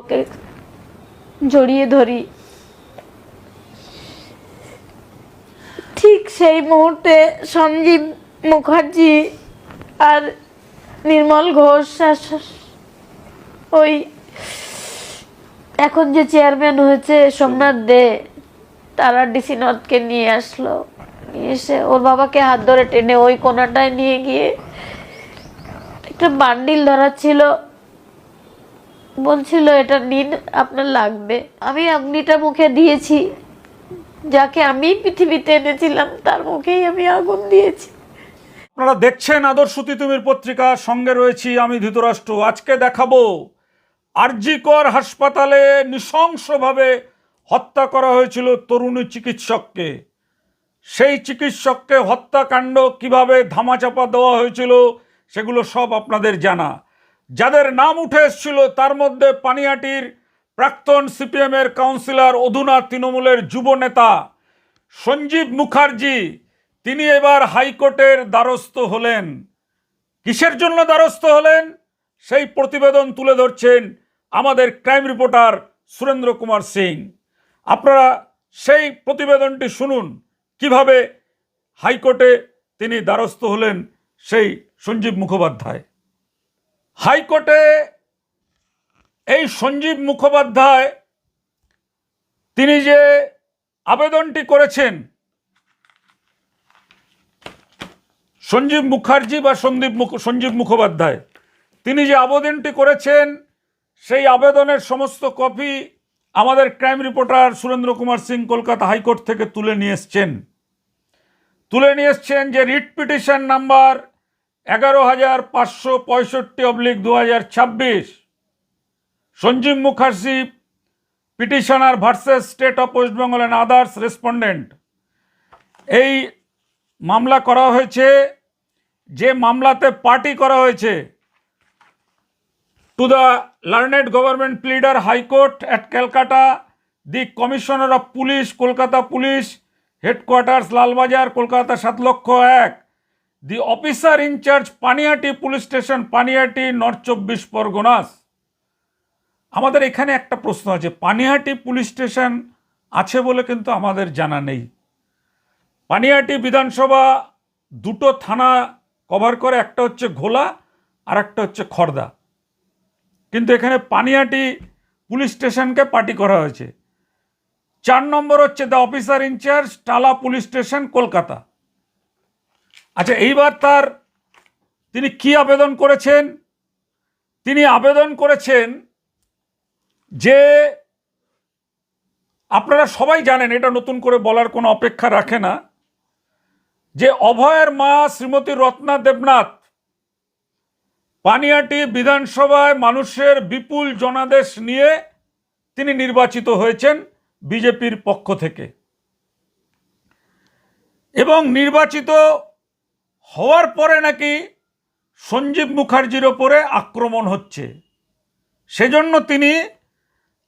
ওকে জড়িয়ে ধরি। ঠিক সেই মুহূর্তে সঞ্জীব মুখার্জি আর নির্মল ঘোষ ওই এখন যে চেয়ারম্যান হয়েছে সোমনাথ দে, তারা ডিসি নর্থকে নিয়ে আসলো। নিয়ে এসে ওর বাবাকে হাত ধরে টেনে ওই কোনাটায় নিয়ে গিয়ে একটা বান্ডিল ধরা ছিল, বলছিল এটা নিন, আপনার লাগবে। আমি অগ্নিটা মুখে দিয়েছি, যাকে আমি পৃথিবীতে এনেছিলাম তার মুখেই আমি আগুন দিয়েছি। আপনারা দেখছেন আদর্শ তিতুমির পত্রিকা, সঙ্গে রয়েছি আমি ধৃতরাষ্ট্র। আজকে দেখাবো আর.জি. কর হাসপাতালে নৃশংসভাবে হত্যা করা হয়েছিল তরুণী চিকিৎসককে। সেই চিকিৎসককে হত্যাকাণ্ড কিভাবে ধামাচাপা দেওয়া হয়েছিল সেগুলো সব আপনাদের জানা। যাদের নাম উঠে এসেছিল তার মধ্যে পানিহাটির প্রাক্তন সিপিএমের কাউন্সিলর, অধুনা তৃণমূলের যুব নেতা সঞ্জীব মুখার্জি, তিনি এবার হাইকোর্টের দ্বারস্থ হলেন। কিসের জন্য দ্বারস্থ হলেন সেই প্রতিবেদন তুলে ধরছেন আমাদের ক্রাইম রিপোর্টার সুরেন্দ্র কুমার সিং। আপনারা সেই প্রতিবেদনটি শুনুন, কিভাবে হাইকোর্টে তিনি দ্বারস্থ হলেন সেই সঞ্জীব মুখোপাধ্যায়। হাইকোর্টে এই সঞ্জীব মুখোপাধ্যায় তিনি যে আবেদনটি করেছেন, সঞ্জীব মুখার্জি বা সঞ্জীব মুখোপাধ্যায় তিনি যে আবেদনটি করেছেন সেই আবেদনের সমস্ত কপি আমাদের crime reporter Surendra Kumar Singh Kolkata high court থেকে তুলে নিয়ে এসছেন যে writ petition number 11,565/2026 Sanjeev Mukherjee petitioner versus state of West Bengal and others respondent. এই মামলা করা হয়েছে, যে মামলাতে পার্টি করা হয়েছে to the learned government pleader high court at Calcutta, the commissioner of police Kolkata police headquarters Lalbazar Kolkata 7,01,000, the officer in charge Panihati police station Panihati north 24 Parganas. আমাদের এখানে একটা প্রশ্ন আছে, পানিহাটি পুলিশ স্টেশন আছে বলে কিন্তু আমাদের জানা নেই। পানিহাটি বিধানসভা দুটো থানা কভার করে, একটা হচ্ছে ঘোলা আর একটা হচ্ছে খড়দা, কিন্তু এখানে পানিহাটি পুলিশ স্টেশনকে পার্টি করা হয়েছে। 4 নম্বর হচ্ছে the officer in charge Tala police station Kolkata. আচ্ছা, এইবার তিনি কি আবেদন করেছেন? তিনি আবেদন করেছেন যে, আপনারা সবাই জানেন, এটা নতুন করে বলার কোনো অপেক্ষা রাখে না, যে অভয়ের মা শ্রীমতী রত্না দেবনাথ পানিহাটি বিধানসভায় মানুষের বিপুল জনাদেশ নিয়ে তিনি নির্বাচিত হয়েছেন বিজেপির পক্ষ থেকে, এবং নির্বাচিত হওয়ার পরে নাকি সঞ্জীব মুখার্জির ওপরে আক্রমণ হচ্ছে। সেজন্য তিনি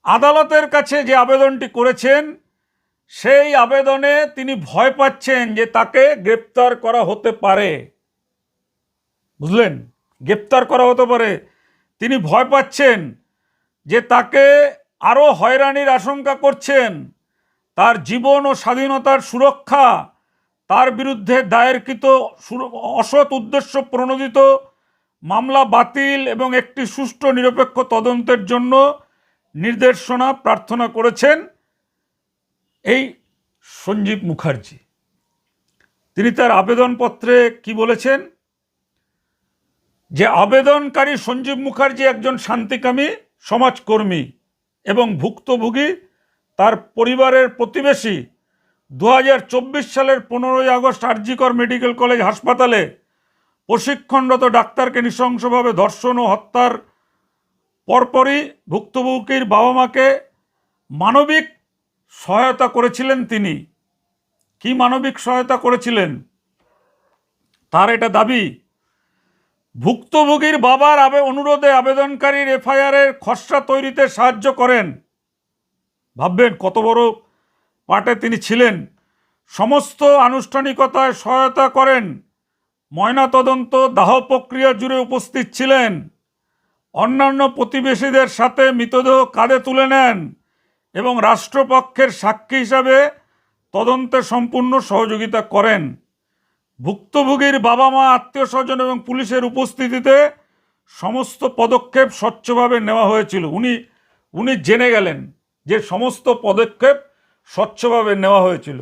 আদালতের কাছে যে আবেদনটি করেছেন সেই আবেদনে তিনি ভয় পাচ্ছেন যে তাকে গ্রেপ্তার করা হতে পারে। বুঝলেন, গ্রেপ্তার করা হতে পারে। তিনি ভয় পাচ্ছেন যে তাকে আরও হয়রানির আশঙ্কা করছেন, তার জীবন ও স্বাধীনতার সুরক্ষা, তার বিরুদ্ধে দায়েরকৃত অসৎ উদ্দেশ্য প্রণোদিত মামলা বাতিল এবং একটি সুষ্ঠু নিরপেক্ষ তদন্তের জন্য নির্দেশনা প্রার্থনা করেছেন এই সঞ্জীব মুখার্জি। তিনি তার আবেদনপত্রে কি বলেছেন, যে আবেদনকারী সঞ্জীব মুখার্জি একজন শান্তিকামী সমাজকর্মী এবং ভুক্তভোগী তার পরিবারের প্রতিবেশী 2024 সালের 15 আগস্ট আর.জি. কর মেডিকেল কলেজ হাসপাতালে প্রশিক্ষণরত ডাক্তারকে নৃশংসভাবে ধর্ষণ ও হত্যার পরপরই ভুক্তভোগীর বাবা মাকে মানবিক সহায়তা করেছিলেন। তিনি কি মানবিক সহায়তা করেছিলেন তার এটা দাবি। ভুক্তভোগীর বাবার অনুরোধে আবেদনকারীর এফআইআরের খসড়া তৈরিতে সাহায্য করেন। ভাববেন কত বড় পার্টে তিনি ছিলেন। সমস্ত আনুষ্ঠানিকতায় সহায়তা করেন। ময়নাতদন্ত দাহ প্রক্রিয়া জুড়ে উপস্থিত ছিলেন। অন্যান্য প্রতিবেশীদের সাথে মৃতদেহ কাঁধে তুলে নেন এবং রাষ্ট্রপক্ষের সাক্ষী হিসাবে তদন্তে সম্পূর্ণ সহযোগিতা করেন। ভুক্তভোগীর বাবা মা, আত্মীয় স্বজন এবং পুলিশের উপস্থিতিতে সমস্ত পদক্ষেপ স্বচ্ছভাবে নেওয়া হয়েছিল। উনি জেনে গেলেন যে সমস্ত পদক্ষেপ স্বচ্ছভাবে নেওয়া হয়েছিল।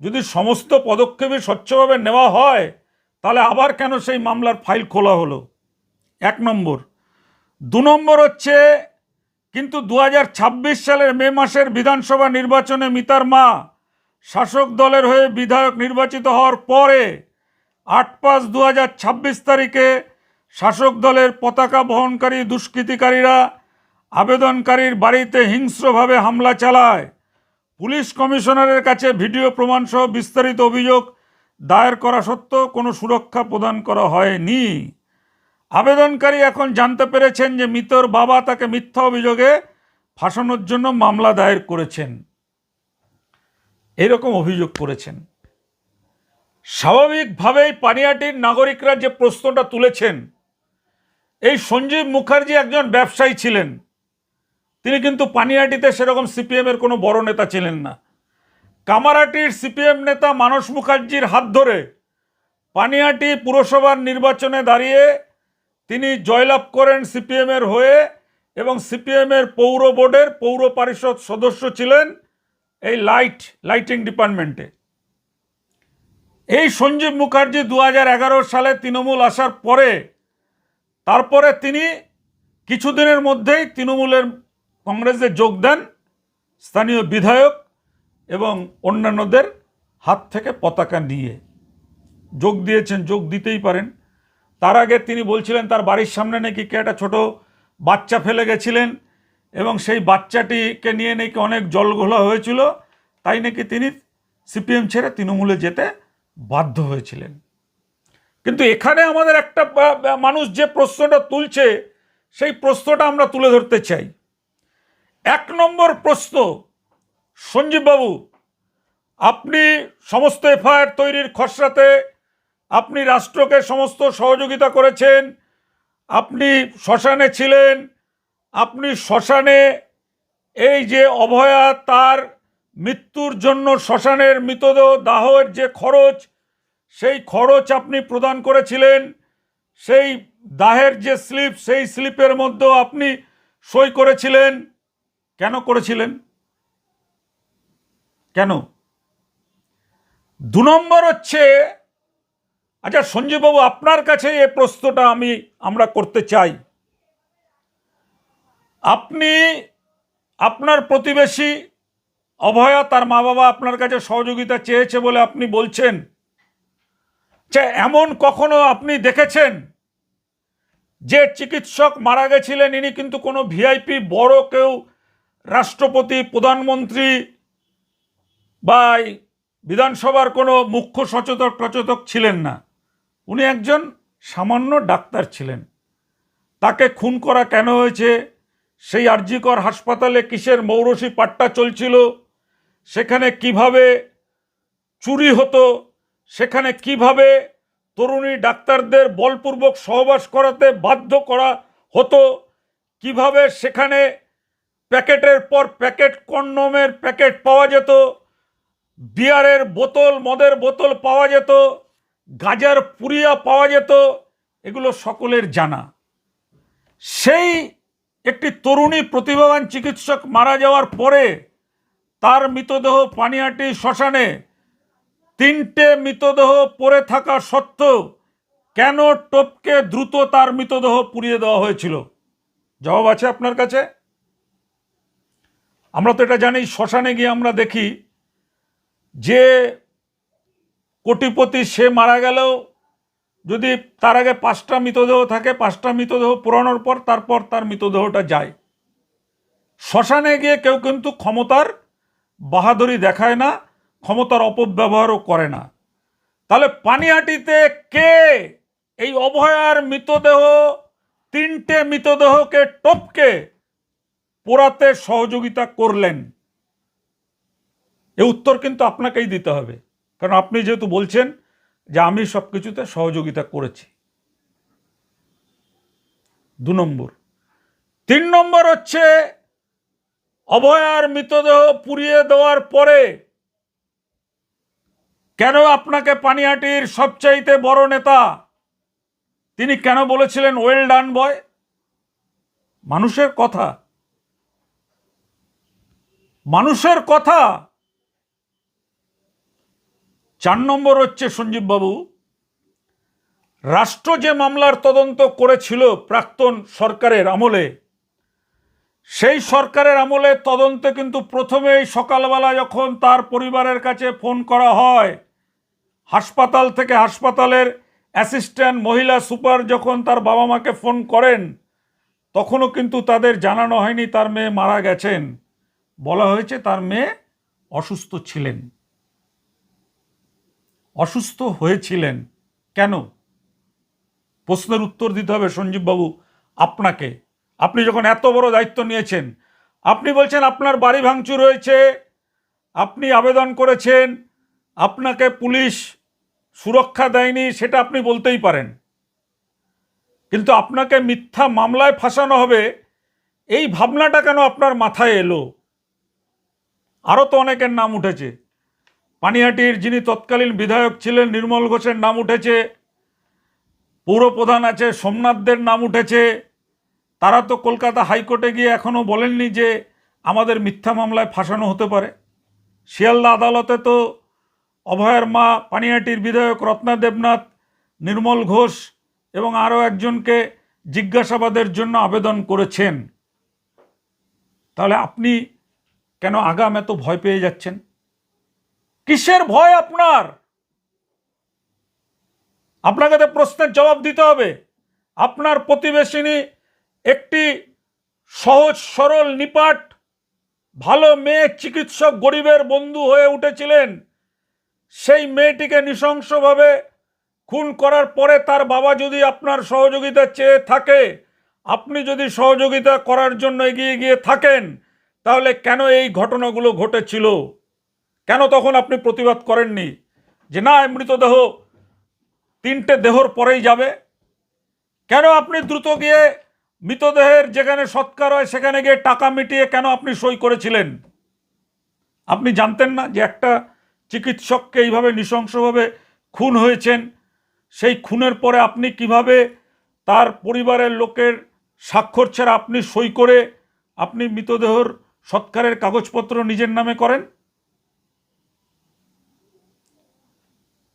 যদি সমস্ত পদক্ষেপই স্বচ্ছভাবে নেওয়া হয় তাহলে আবার কেন সেই মামলার ফাইল খোলা হলো? 1 নম্বর। 2 নম্বর হচ্ছে, কিন্তু 2026 সালের মে মাসের বিধানসভা নির্বাচনে মিতার মা শাসক দলের হয়ে বিধায়ক নির্বাচিত হওয়ার পরে 8/5/2026 তারিখে শাসক দলের পতাকা বহনকারী দুষ্কৃতিকারীরা আবেদনকারীর বাড়িতে হিংস্রভাবে হামলা চালায়। পুলিশ কমিশনারের কাছে ভিডিও প্রমাণসহ বিস্তারিত অভিযোগ দায়ের করা সত্ত্বেও কোনো সুরক্ষা প্রদান করা হয়নি। আবেদনকারী এখন জানতে পেরেছেন যে মৃতর বাবা তাকে মিথ্যা অভিযোগে ফাঁসানোর জন্য মামলা দায়ের করেছেন, এরকম অভিযোগ করেছেন। স্বাভাবিকভাবেই পানিহাটির নাগরিকরা যে প্রশ্নটা তুলেছেন, এই সঞ্জীব মুখার্জি একজন ব্যবসায়ী ছিলেন, তিনি কিন্তু পানিহাটিতে সেরকম সিপিএমের কোনো বড় নেতা ছিলেন না। কামারহাটির সিপিএম নেতা মানস মুখার্জির হাত ধরে পানিহাটি পুরসভার নির্বাচনে দাঁড়িয়ে তিনি জয়লাভ করেন সিপিএমের হয়ে এবং সিপিএমের পৌর বোর্ডের পৌর পরিষদ সদস্য ছিলেন এই লাইটিং ডিপার্টমেন্টে। এই সঞ্জীব মুখার্জি 2011 সালে তৃণমূল আসার পরে তারপরে তিনি কিছুদিনের মধ্যেই তৃণমূলের কংগ্রেসে যোগ দেন, স্থানীয় বিধায়ক এবং অন্যান্যদের হাত থেকে পতাকা নিয়ে যোগ দিয়েছেন, যোগ দিতেই পারেন। তার আগে তিনি বলছিলেন তার বাড়ির সামনে নাকি কে একটা ছোটো বাচ্চা ফেলে গেছিলেন এবং সেই বাচ্চাটিকে নিয়ে নাকি অনেক জলঘোলা হয়েছিল, তাই নাকি তিনি সিপিএম ছেড়ে তৃণমূলে যেতে বাধ্য হয়েছিলেন। কিন্তু এখানে আমাদের একটা মানুষ যে প্রশ্নটা তুলছে সেই প্রশ্নটা আমরা তুলে ধরতে চাই। 1 নম্বর প্রশ্ন, সঞ্জীববাবু, আপনি সমস্ত এফআইআর তৈরির খসড়াতে আপনি রাষ্ট্রকে সমস্ত সহযোগিতা করেছেন, আপনি শ্মশানে ছিলেন, আপনি শ্মশানে এই যে অভয়া তার মৃত্যুর জন্য শ্মশানের মৃতদেহ দাহের যে খরচ, সেই খরচ আপনি প্রদান করেছিলেন, সেই দাহের যে স্লিপ, সেই স্লিপের মধ্যেও আপনি সই করেছিলেন। কেন করেছিলেন? কেন? 2 নম্বর হচ্ছে, আচ্ছা সঞ্জীববাবু, আপনার কাছে এই প্রশ্নটা আমরা করতে চাই। আপনি আপনার প্রতিবেশী অভয়া তার মা বাবা আপনার কাছে সহযোগিতা চেয়েছে বলে আপনি বলছেন, এমন কখনো আপনি দেখেছেন যে চিকিৎসক মারা গেছিলেন ইনি কিন্তু কোনো ভিআইপি বড় কেউ রাষ্ট্রপতি, প্রধানমন্ত্রী বা বিধানসভার কোনো মুখ্য সচেতক ছিলেন না, উনি একজন সামান্য ডাক্তার ছিলেন। তাকে খুন করা কেন হয়েছে, সেই আরজিকর হাসপাতালে কিসের মৌরসি পাট্টা চলছিল, সেখানে কিভাবে চুরি হতো, সেখানে কিভাবে তরুণী ডাক্তারদের বলপূর্বক সহবাস করাতে বাধ্য করা হতো, কিভাবে সেখানে প্যাকেটের পর প্যাকেট কন্ডোমের প্যাকেট পাওয়া যেত, বিয়ারের বোতল, মদের বোতল পাওয়া যেত, গাঁজার পুরিয়া পাওয়া যেত, এগুলো সকলের জানা। সেই একটি তরুণী প্রতিভাবান চিকিৎসক মারা যাওয়ার পরে তার মৃতদেহ পানিহাটি শ্মশানে 3টে মৃতদেহ পড়ে থাকা সত্ত্বেও কেন টপকে দ্রুত তার মৃতদেহ পুড়িয়ে দেওয়া হয়েছিল? জবাব আছে আপনার কাছে? আমরা তো এটা জানি, শ্মশানে গিয়ে আমরা দেখি যে কোটিপতি সে মারা গেলেও যদি তার আগে 5টা মৃতদেহ থাকে, 5টা মৃতদেহ পোড়ানোর পর তারপর তার মৃতদেহটা যায়। শ্মশানে গিয়ে কেউ কিন্তু ক্ষমতার বাহাদুরি দেখায় না, ক্ষমতার অপব্যবহারও করে না। তাহলে পানিহাটিতে কে এই অভয়ার মৃতদেহ, 3টে মৃতদেহকে টপকে পোড়াতে সহযোগিতা করলেন? এ উত্তর কিন্তু আপনাকেই দিতে হবে, কারণ আপনি যেহেতু বলছেন যে আমি সব কিছুতে সহযোগিতা করেছি। 2 নম্বর, 3 নম্বর হচ্ছে অভয়ার মৃতদেহ পুড়িয়ে দেওয়ার পরে কেন আপনাকে পানিহাটির সবচাইতে বড় নেতা তিনি কেন বলেছিলেন ওয়েল ডান বয়? মানুষের কথা, মানুষের কথা। 4 নম্বর হচ্ছে সঞ্জীব বাবু, রাষ্ট্র যে মামলার তদন্ত করেছিল প্রাক্তন সরকারের আমলে, সেই সরকারের আমলে তদন্তে কিন্তু প্রথমেই সকালবেলা যখন তার পরিবারের কাছে ফোন করা হয়, হাসপাতাল থেকে হাসপাতালের অ্যাসিস্ট্যান্ট মহিলা সুপার যখন তার বাবা মাকে ফোন করেন, তখনও কিন্তু তাদের জানানো হয়নি তার মেয়ে মারা গেছেন। বলা হয়েছে তার মেয়ে অসুস্থ ছিলেন, অসুস্থ হয়েছিলেন। কেন? প্রশ্নের উত্তর দিতে হবে সঞ্জীব বাবু আপনাকে। আপনি যখন এত বড় দায়িত্ব নিয়েছেন, আপনি বলছেন আপনার বাড়ি ভাঙচুর হয়েছে, আপনি আবেদন করেছেন, আপনাকে পুলিশ সুরক্ষা দেয়নি, সেটা আপনি বলতেই পারেন, কিন্তু আপনাকে মিথ্যা মামলায় ফাঁসানো হবে এই ভাবনাটা কেন আপনার মাথায় এলো? আরও তো অনেকের নাম উঠেছে। পানিহাটির যিনি তৎকালীন বিধায়ক ছিলেন নির্মল ঘোষের নাম উঠেছে, পৌরপ্রধান আছে সোমনাথদের নাম উঠেছে। তারা তো কলকাতা হাইকোর্টে গিয়ে এখনও বলেননি যে আমাদের মিথ্যা মামলায় ফাঁসানো হতে পারে। শিয়ালদা আদালতে তো অভয়ের মা পানিহাটির বিধায়ক রত্না দেবনাথ, নির্মল ঘোষ এবং আরও একজনকে জিজ্ঞাসাবাদের জন্য আবেদন করেছেন। তাহলে আপনি কেন আগাম এত ভয় পেয়ে যাচ্ছেন? কিসের ভয় আপনার? আপনাকে তো প্রশ্নের জবাব দিতে হবে। আপনার প্রতিবেশিনী একটি সহজ সরল নিপাট ভালো মেয়ে, চিকিৎসক, গরিবের বন্ধু হয়ে উঠেছিলেন। সেই মেয়েটিকে নৃশংসভাবে খুন করার পরে তার বাবা যদি আপনার সহযোগিতা চেয়ে থাকে, আপনি যদি সহযোগিতা করার জন্য এগিয়ে গিয়ে থাকেন, তাহলে কেন এই ঘটনাগুলো ঘটেছিল? কেন তখন আপনি প্রতিবাদ করেননি যে না মৃতদেহ 3টে দেহর পরেই যাবে? কেন আপনি দ্রুত গিয়ে মৃতদেহের যেখানে সৎকার হয় সেখানে গিয়ে টাকা মিটিয়ে কেন আপনি সই করেছিলেন? আপনি জানতেন না যে একটা চিকিৎসককে এইভাবে নৃশংসভাবে খুন হয়েছেন? সেই খুনের পরে আপনি কিভাবে তার পরিবারের লোকের স্বাক্ষর ছাড়া আপনি সই করে আপনি মৃতদেহর সৎকারের কাগজপত্র নিজের নামে করেন?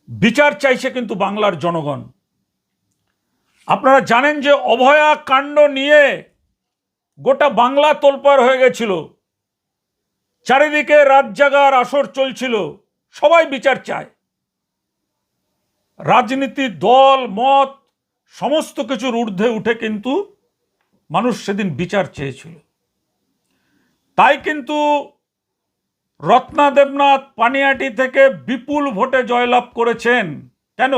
বিচার চাইছে কিন্তু বাংলার জনগণ। আপনারা জানেন যে অভয়া কাণ্ড নিয়ে গোটা বাংলা তোলপাড় হয়ে গেছিল, চারিদিকে রাত জাগার আসর চলছিল, সবাই বিচার চায়। রাজনীতি, দল মত সমস্ত কিছুর ঊর্ধ্বে উঠে কিন্তু মানুষ সেদিন বিচার চেয়েছিল। তাই কিন্তু রত্না দেবনাথ পানিহাটি থেকে বিপুল ভোটে জয়লাভ করেছেন। কেন?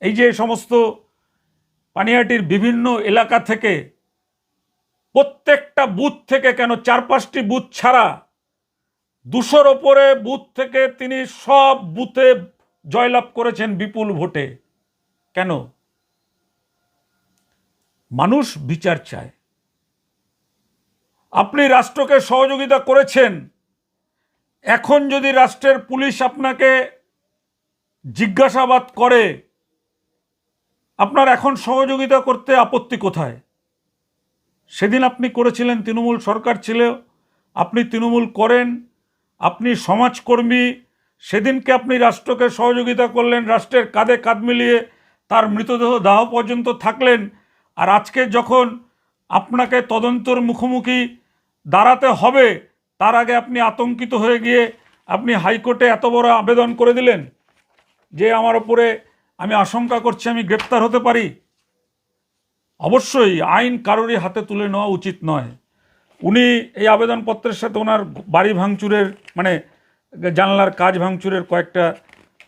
এই যে সমস্ত পানিহাটির বিভিন্ন এলাকা থেকে, প্রত্যেকটা বুথ থেকে, কেন 4-5টি বুথ ছাড়া 200-র ওপরে বুথ থেকে তিনি সব বুথে জয়লাভ করেছেন বিপুল ভোটে। কেন? মানুষ বিচার চায়। আপনি রাষ্ট্রকে সহযোগিতা করেছেন, এখন যদি রাষ্ট্রের পুলিশ আপনাকে জিজ্ঞাসাবাদ করে, আপনার এখন সহযোগিতা করতে আপত্তি কোথায়? সেদিন আপনি করেছিলেন, তৃণমূল সরকার ছিল, আপনি তৃণমূল করেন, আপনি সমাজকর্মী, সেদিনকে আপনি রাষ্ট্রকে সহযোগিতা করলেন, রাষ্ট্রের কাঁধে কাঁধ মিলিয়ে তার মৃতদেহ দাহ পর্যন্ত থাকলেন। আর আজকে যখন আপনাকে তদন্তের মুখোমুখি দাঁড়াতে হবে, তার আগে আপনি আতঙ্কিত হয়ে গিয়ে আপনি হাইকোর্টে এত বড় আবেদন করে দিলেন যে আমার ওপরে আমি আশঙ্কা করছি আমি গ্রেপ্তার হতে পারি। অবশ্যই আইন কারোরই হাতে তুলে নেওয়া উচিত নয়। উনি এই আবেদনপত্রের সাথে ওনার বাড়ি ভাঙচুরের মানে জানলার কাজ ভাঙচুরের কয়েকটা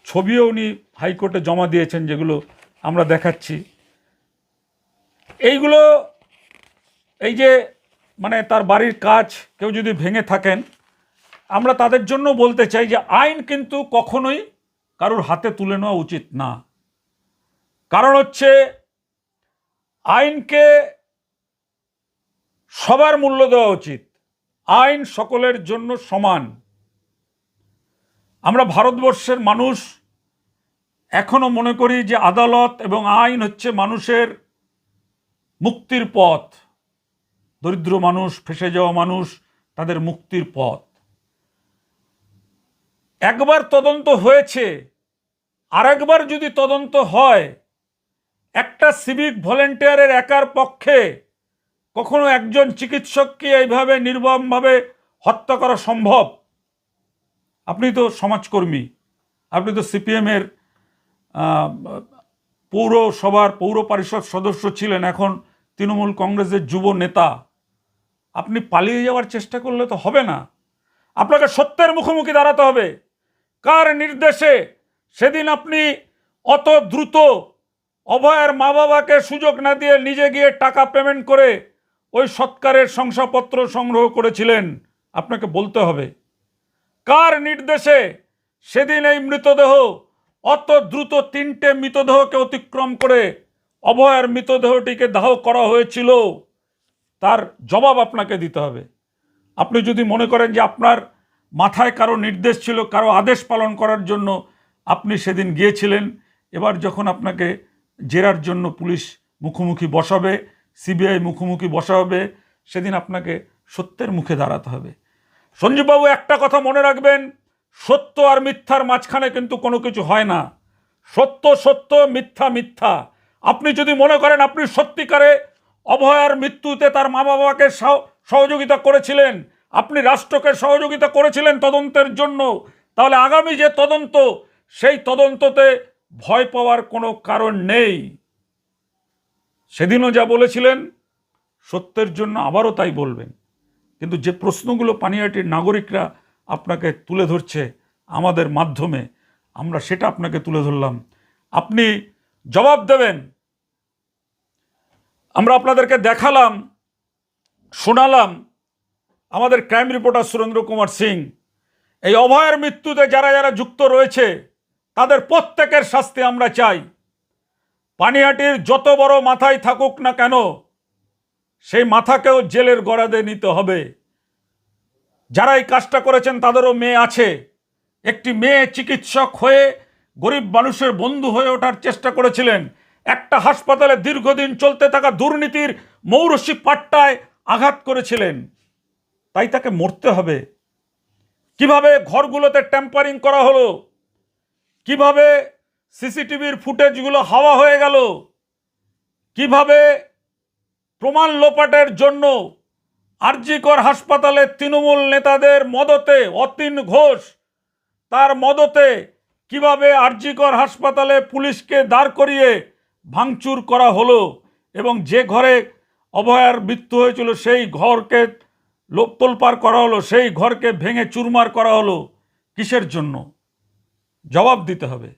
ছবিও উনি হাইকোর্টে জমা দিয়েছেন, যেগুলো আমরা দেখাচ্ছি। এইগুলো এই যে মানে তার বাড়ির কাজ কেউ যদি ভেঙে থাকেন, আমরা তাদের জন্য বলতে চাই যে আইন কিন্তু কখনোই কারোর হাতে তুলে নেওয়া উচিত না। কারণ হচ্ছে আইনকে সবার মূল্য দেওয়া উচিত। আইন সকলের জন্য সমান। আমরা ভারতবর্ষের মানুষ এখনো মনে করি যে আদালত এবং আইন হচ্ছে মানুষের মুক্তির পথ। দরিদ্র মানুষ, ফেঁসে যাওয়া মানুষ, তাদের মুক্তির পথ। একবার তদন্ত হয়েছে, আরেকবার যদি তদন্ত হয়, একটা সিভিক ভলেন্টিয়ারের একার পক্ষে কখনো একজন চিকিৎসককে এইভাবে নির্মমভাবে হত্যা করা সম্ভব? আপনি তো সমাজকর্মী, আপনি তো সিপিএমের পৌরসভার পৌর পরিষদ সদস্য ছিলেন, এখন তৃণমূল কংগ্রেসের যুব নেতা। আপনি পালিয়ে যাওয়ার চেষ্টা করলে তো হবে না, আপনাকে সত্যের মুখোমুখি দাঁড়াতে হবে। কার নির্দেশে সেদিন আপনি অত দ্রুত অভয়ার মা বাবাকে সুযোগ না দিয়ে নিজে গিয়ে টাকা পেমেন্ট করে ওই সৎকারের শংসাপত্র সংগ্রহ করেছিলেন? আপনাকে বলতে হবে কার নির্দেশে সেদিন এই মৃতদেহ অত দ্রুত 3টে মৃতদেহকে অতিক্রম করে অভয়ার মৃতদেহটিকে দাহ করা হয়েছিল। তার জবাব আপনাকে দিতে হবে। আপনি যদি মনে করেন যে আপনার মাথায় কারো নির্দেশ ছিল, কারো আদেশ পালন করার জন্য আপনি সেদিন গিয়েছিলেন, এবার যখন আপনাকে জেরার জন্য পুলিশ মুখোমুখি বসাবে, সিবিআই মুখোমুখি বসাবে, সেদিন আপনাকে সত্যের মুখে দাঁড়াতে হবে। সঞ্জীববাবু, একটা কথা মনে রাখবেন, সত্য আর মিথ্যার মাঝখানে কিন্তু কোনো কিছু হয় না। সত্য সত্য, মিথ্যা মিথ্যা। আপনি যদি মনে করেন আপনি সত্যিকারে অভয়ার মৃত্যুতে তার মা বাবাকে সহযোগিতা করেছিলেন, আপনি রাষ্ট্রকে সহযোগিতা করেছিলেন তদন্তের জন্য, তাহলে আগামী যে তদন্ত, সেই তদন্ততে ভয় পাওয়ার কোনো কারণ নেই। সেদিনও যা বলেছিলেন সত্যের জন্য আবারও তাই বলবেন। কিন্তু যে প্রশ্নগুলো পানিহাটির নাগরিকরা আপনাকে তুলে ধরছে আমাদের মাধ্যমে, আমরা সেটা আপনাকে তুলে ধরলাম, আপনি জবাব দেবেন। আমরা আপনাদেরকে দেখালাম, শোনালাম আমাদের ক্রাইম রিপোর্টার সুরেন্দ্র কুমার সিং। এই অভয়ের মৃত্যুতে যারা যারা যুক্ত রয়েছে তাদের প্রত্যেকের শাস্তি আমরা চাই। পানিহাটির যত বড় মাথায় থাকুক না কেন, সেই মাথাকেও জেলের গড়াদে নিতে হবে। যারা এই কাজটা করেছেন তাদেরও মেয়ে আছে। একটি মেয়ে চিকিৎসক হয়ে গরিব মানুষের বন্ধু হয়ে ওঠার চেষ্টা করেছিলেন। একটা হাসপাতালে দীর্ঘদিন চলতে থাকা দুর্নীতির মৌরসি পাট্টায় আঘাত করেছিলেন, তাই তাকে মরতে হবে। কিভাবে ঘরগুলোতে ট্যাম্পারিং করা হলো, কিভাবে সিসিটিভির ফুটেজগুলো হাওয়া হয়ে গেল, কিভাবে প্রমাণ লোপাটের জন্য আরজিকর হাসপাতালে তৃণমূল নেতাদের মদতে, অতীন ঘোষ তার মদতে কিভাবে আরজিকর হাসপাতালে পুলিশকে দাঁড় করিয়ে ভাঙচুর করা হলো, এবং যে ঘরে অভয়ার মৃত্যু হয়েছিল সেই ঘরকে তোলপাড় করা হলো, সেই ঘরকে ভেঙে চুরমার করা হলো। কিসের জন্য? জবাব দিতে হবে।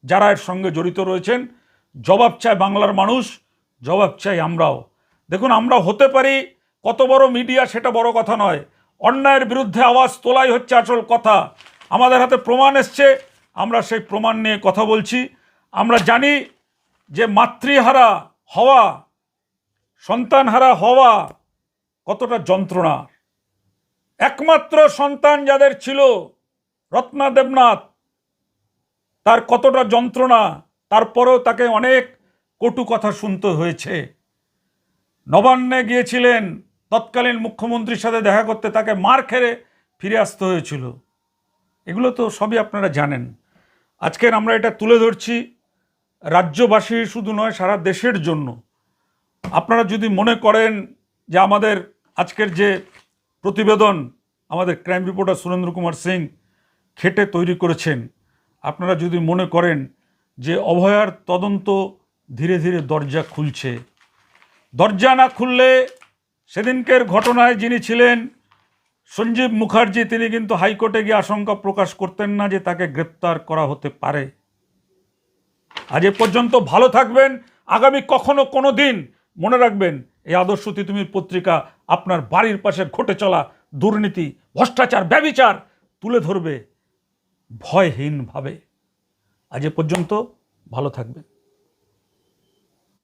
যারা এর সঙ্গে জড়িত রয়েছেন জবাব চায় বাংলার মানুষ, জবাব চাই আমরাও। দেখুন, আমরা হতে পারি কত বড় মিডিয়া সেটা বড় কথা নয়, অন্যায়ের বিরুদ্ধে আওয়াজ তোলাই হচ্ছে আসল কথা। আমাদের হাতে প্রমাণ এসছে, আমরা সেই প্রমাণ নিয়ে কথা বলছি। আমরা জানি যে মাতৃহারা হওয়া, সন্তানহারা হওয়া কতটা যন্ত্রণা। একমাত্র সন্তান যাদের ছিল রত্না দেবনাথ, তার কতটা যন্ত্রণা, তারপরেও তাকে অনেক কটু কথা শুনতে হয়েছে। নবান্নে গিয়েছিলেন তৎকালীন মুখ্যমন্ত্রীর সাথে দেখা করতে, তাকে মার খেয়ে ফিরে আসতে হয়েছিল। এগুলো তো সবই আপনারা জানেন। আজকের আমরা এটা তুলে ধরছি রাজ্যবাসী শুধু নয়, সারা দেশের জন্য। আপনারা যদি মনে করেন যে আমাদের আজকের যে প্রতিবেদন আমাদের ক্রাইম রিপোর্টার সুরেন্দ্র কুমার সিং খেটে তৈরি করেছেন, আপনারা যদি মনে করেন যে অভয়ার তদন্ত ধীরে ধীরে দরজা খুলছে, দরজা না খুললে সেদিনকের ঘটনায় যিনি ছিলেন সঞ্জীব মুখার্জি, তিনি কিন্তু হাইকোর্টে গিয়ে আশঙ্কা প্রকাশ করতেন না যে তাকে গ্রেপ্তার করা হতে পারে। আজ এ পর্যন্ত ভালো থাকবেন। আগামী কখনো কোনো দিন মনে রাখবেন, এই আদর্শ তিতুমির পত্রিকা আপনার বাড়ির পাশে ঘটে চলা দুর্নীতি, ভ্রষ্টাচার, ব্যভিচার তুলে ধরবে ভয়হীনভাবে। আজ এ পর্যন্ত ভালো থাকবেন।